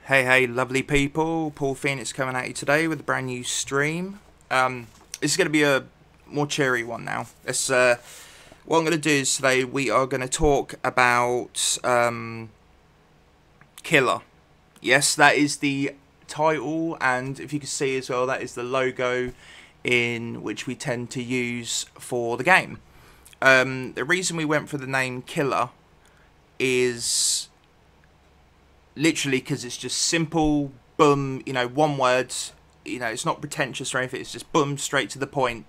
Hey, lovely people. Paul Phoenix coming at you today with a brand new stream. This is going to be a more cheery one now. What I'm going to do is today we are going to talk about Killer. Yes, that is the title, and if you can see as well, that is the logo in which we tend to use for the game. The reason we went for the name Killer is literally because it's just simple, boom, one word, it's not pretentious or anything, it's just boom, straight to the point,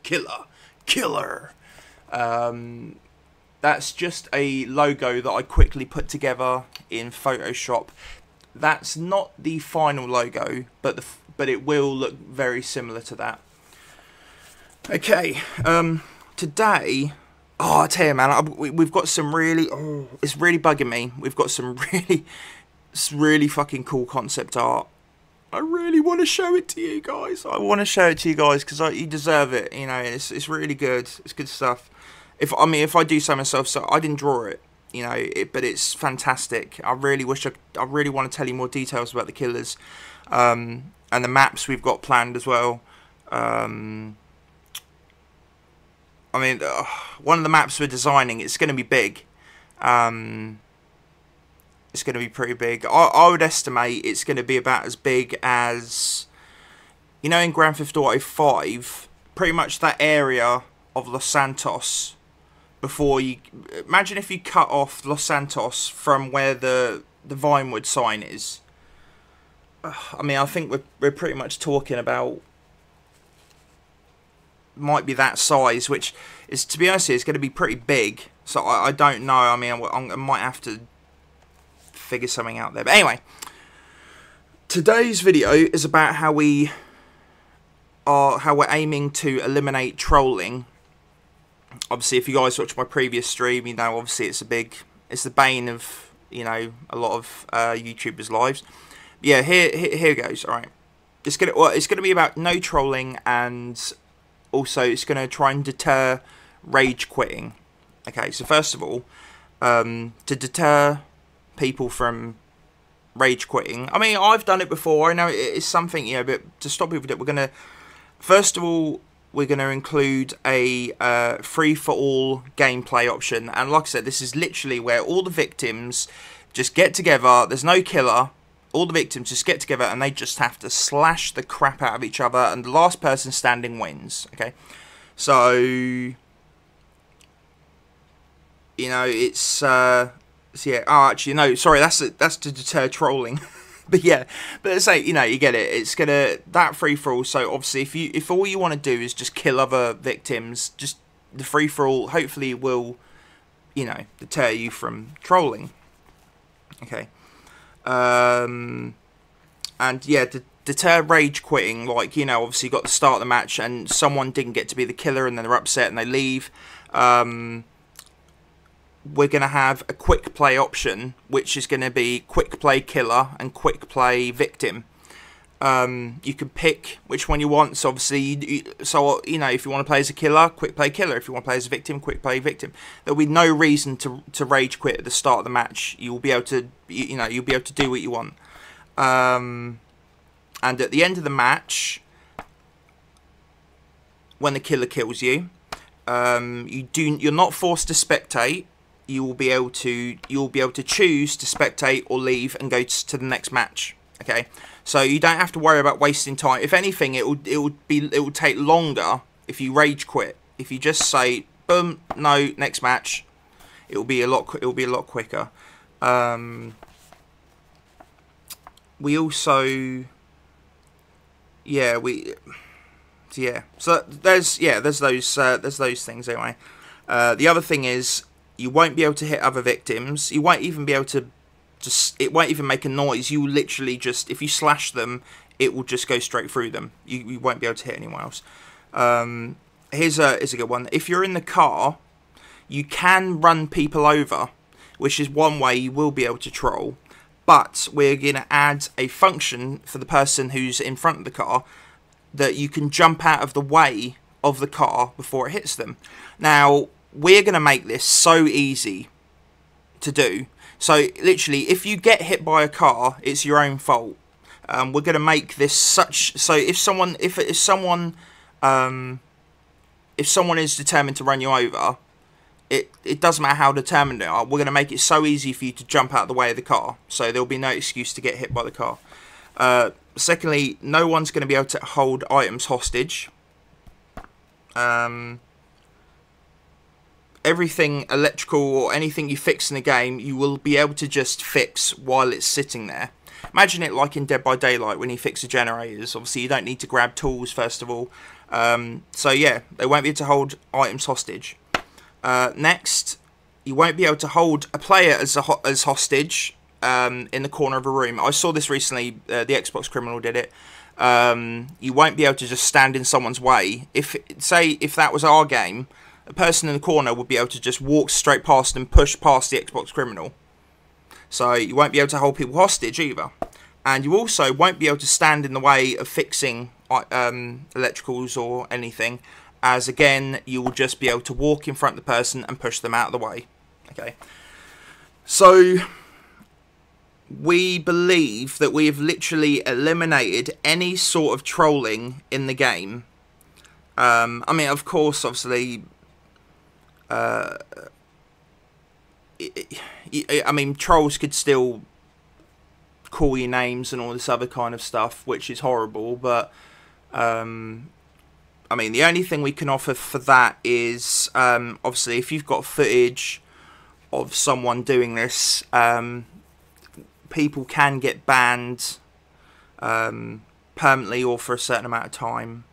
killer. That's just a logo that I quickly put together in Photoshop. That's not the final logo, but it will look very similar to that. Okay, today, I tell you, man, we've got some really, it's really bugging me. We've got some really fucking cool concept art. I really want to show it to you guys. Because you deserve it. It's really good. It's good stuff. If I do so myself, so I didn't draw it. But it's fantastic. I really want to tell you more details about the killers, and the maps we've got planned as well. One of the maps we're designing, it's going to be big. It's going to be pretty big. I would estimate it's going to be about as big as, in Grand Theft Auto 5, pretty much that area of Los Santos. Before you imagine if you cut off Los Santos from where the Vinewood sign is. I think we're pretty much talking about, might be that size, which is, to be honest, it's going to be pretty big. So I don't know. I might have to figure something out there. But anyway, today's video is about how we're aiming to eliminate trolling. Obviously, if you guys watch my previous stream, obviously it's the bane of a lot of YouTubers' lives. Yeah, here goes. All right, it's gonna be about no trolling, and also it's gonna try and deter rage quitting. Okay, so first of all, to deter people from rage quitting, I've done it before. I know it's something, but to stop people, first of all, we're going to include a free-for-all gameplay option. And like I said, this is literally where all the victims just get together. There's no killer. All the victims just get together and they just have to slash the crap out of each other. And the last person standing wins. Okay? So, it's yeah. Oh, actually, no. Sorry, that's to deter trolling. But let's say, you get it. It's that free for all. So obviously, if all you want to do is just kill other victims, just the free for all hopefully will, deter you from trolling. Okay. And yeah, to deter rage quitting, like obviously you got to start the match and someone didn't get to be the killer and then they're upset and they leave. We're going to have a quick play option, which is going to be quick play killer and quick play victim. You can pick which one you want. So obviously, if you want to play as a killer, quick play killer. If you want to play as a victim, quick play victim. There'll be no reason to rage quit at the start of the match. You'll be able to, you'll be able to do what you want. And at the end of the match, when the killer kills you, you're not forced to spectate. You'll be able to choose to spectate or leave and go to the next match. Okay, so you don't have to worry about wasting time. If anything, it will take longer if you rage quit. If you just say boom, no, next match, it will be a lot quicker. We also, so there's those things anyway. The other thing is, you won't be able to hit other victims. You won't even be able to it won't even make a noise. You literally just, if you slash them, it will just go straight through them. You won't be able to hit anyone else. Here's a good one. If you're in the car, you can run people over, which is one way you will be able to troll. But we're going to add a function for the person who's in front of the car that you can jump out of the way of the car before it hits them. Now, we're going to make this so easy to do So literally, if you get hit by a car, it's your own fault. We're going to make this such so if someone is determined to run you over, it doesn't matter how determined they are. We're going to make it so easy for you to jump out of the way of the car, so there'll be no excuse to get hit by the car. Secondly, no one's going to be able to hold items hostage. Everything electrical or anything you fix in the game, you will be able to just fix while it's sitting there. Imagine it like in Dead by Daylight when you fix the generators. Obviously, you don't need to grab tools first of all. So yeah, they won't be able to hold items hostage. Next, you won't be able to hold a player as hostage in the corner of a room. I saw this recently. The Xbox criminal did it. You won't be able to just stand in someone's way. If that was our game, the person in the corner would be able to just walk straight past and push past the Xbox criminal. So you won't be able to hold people hostage either. And you also won't be able to stand in the way of fixing electricals or anything, as again, you will just be able to walk in front of the person and push them out of the way. Okay. So we believe that we have literally eliminated any sort of trolling in the game. I mean, of course, obviously, I mean, trolls could still call you names and all this other kind of stuff, which is horrible, but I mean, the only thing we can offer for that is obviously if you've got footage of someone doing this, people can get banned permanently or for a certain amount of time.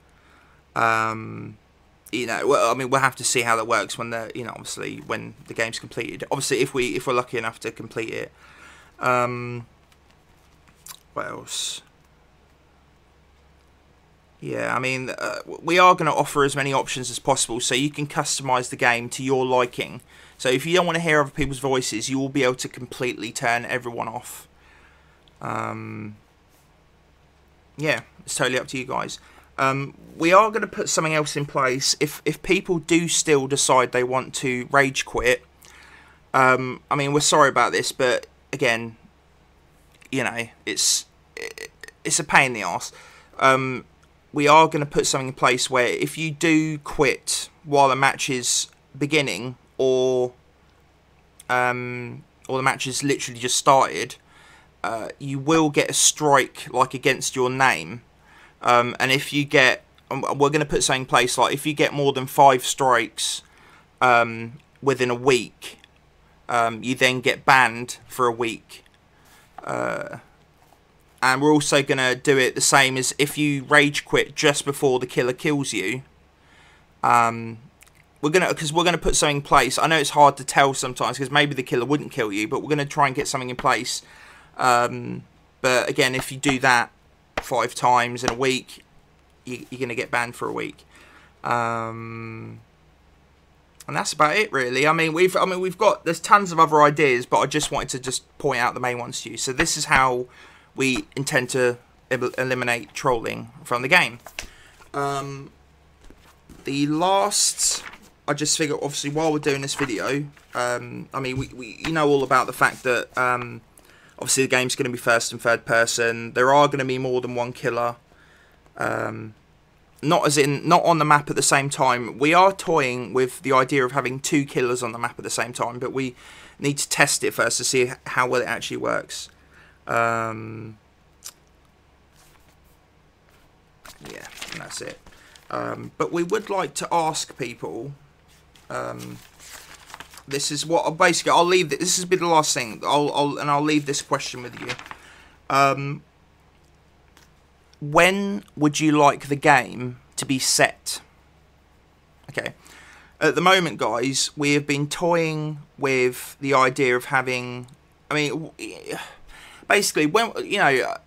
You know, well, I mean, we'll have to see how that works when the, you know, obviously when the game's completed. Obviously, if we're lucky enough to complete it. What else? Yeah, I mean, we are going to offer as many options as possible, so you can customize the game to your liking. So if you don't want to hear other people's voices, you will be able to completely turn everyone off. Yeah, it's totally up to you guys. We are going to put something else in place. If people do still decide they want to rage quit, I mean, we're sorry about this, but again, you know, it's a pain in the arse. We are going to put something in place where if you do quit while the match is beginning, or the match is literally just started, you will get a strike like against your name. And if you get, we're going to put something in place like if you get more than 5 strikes within a week, you then get banned for a week. And we're also going to do it the same as if you rage quit just before the killer kills you. Because we're gonna put something in place. I know it's hard to tell sometimes because maybe the killer wouldn't kill you, but we're gonna try and get something in place. But again, if you do that 5 times in a week, you're gonna get banned for a week. And that's about it, really. I mean, we've got, there's tons of other ideas, but I just wanted to just point out the main ones to you. So this is how we intend to eliminate trolling from the game. The last, I just figured, obviously, while we're doing this video, I mean, we you know all about the fact that obviously the game's going to be first and third person. There are going to be more than one killer. Not on the map at the same time. We are toying with the idea of having 2 killers on the map at the same time, but we need to test it first to see how well it actually works. Yeah, and that's it. But we would like to ask people, this is what, basically, I'll leave, this has been the last thing, I'll leave this question with you. When would you like the game to be set? Okay. At the moment, guys, we have been toying with the idea of having, I mean, basically, when, you know,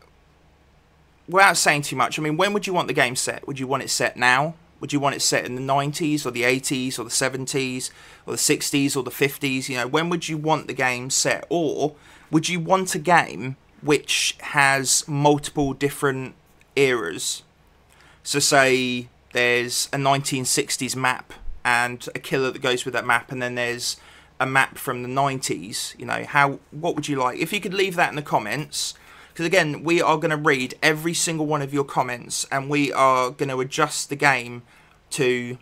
without saying too much, I mean, when would you want the game set? Would you want it set now? Would you want it set in the 90s or the 80s or the 70s or the 60s or the 50s? You know, when would you want the game set? Or would you want a game which has multiple different eras? So say there's a 1960s map and a killer that goes with that map, and then there's a map from the 90s, you know, what would you like? If you could leave that in the comments, because again, we are going to read every single one of your comments, and we are going to adjust the game to,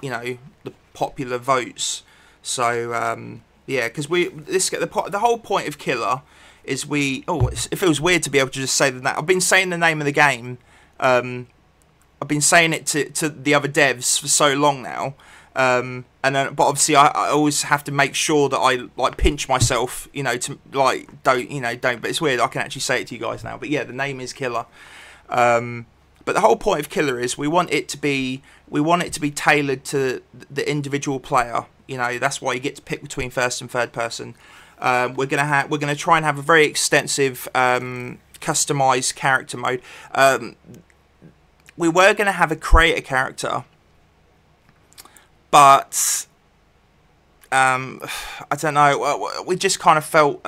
you know, the popular votes. So yeah, because the whole point of Killer is it feels weird to be able to just say that. I've been saying the name of the game. I've been saying it to the other devs for so long now. But obviously I always have to make sure that I like pinch myself, you know, to like don't. But it's weird. I can actually say it to you guys now. But yeah, the name is Killer. But the whole point of Killer is we want it to be tailored to the individual player. You know, that's why you get to pick between first and third person. We're gonna try and have a very extensive customized character mode. We were gonna have a creator character, but I don't know. We just kind of felt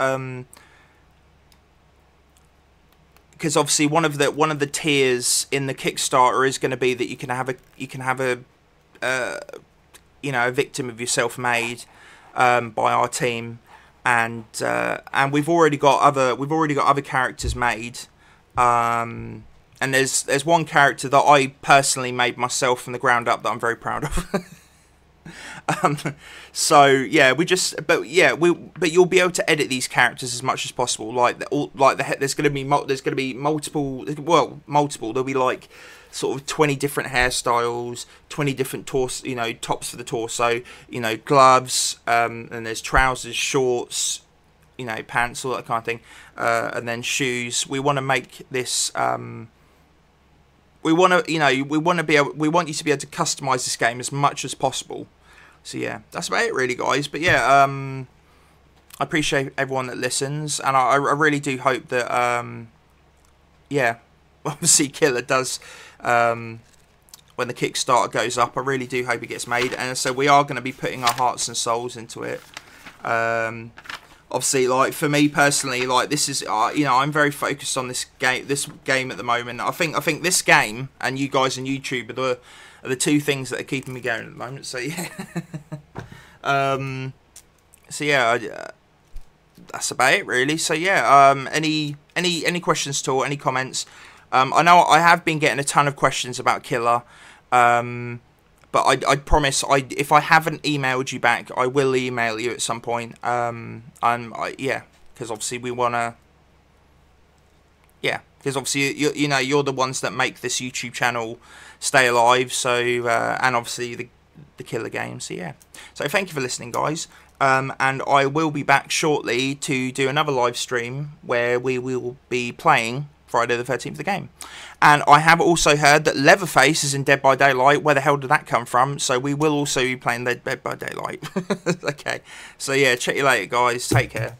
because obviously one of the tiers in the Kickstarter is going to be that you can have a a victim of yourself made by our team, and we've already got other characters made, and there's one character that I personally made myself from the ground up that I'm very proud of. So yeah, but you'll be able to edit these characters as much as possible. There's going to be multiple. There'll be like sort of 20 different hairstyles, 20 different tops for the torso. You know, gloves, and there's trousers, shorts, you know, pants, all that kind of thing, and then shoes. We want to make this. We want you to be able to customize this game as much as possible. So yeah, that's about it really, guys. But yeah, I appreciate everyone that listens, and I really do hope that yeah, obviously Killer does when the Kickstarter goes up. I really do hope it gets made, and so we are going to be putting our hearts and souls into it. Obviously, like for me personally, like this is I'm very focused on this game at the moment. I think this game and you guys on YouTube are the two things that are keeping me going at the moment. So yeah, that's about it really. So yeah, any questions at all? Any comments? I know I have been getting a ton of questions about Killer. But I promise, if I haven't emailed you back, I will email you at some point. Yeah, because obviously we wanna. Yeah, because obviously you're the ones that make this YouTube channel stay alive. So and obviously the Killer game. So yeah. So thank you for listening, guys. And I will be back shortly to do another live stream where we will be playing Friday the 13th, the game. And I have also heard that Leatherface is in Dead by Daylight. Where the hell did that come from? So we will also be playing Dead by Daylight. Okay. So yeah, check you later, guys. Take care.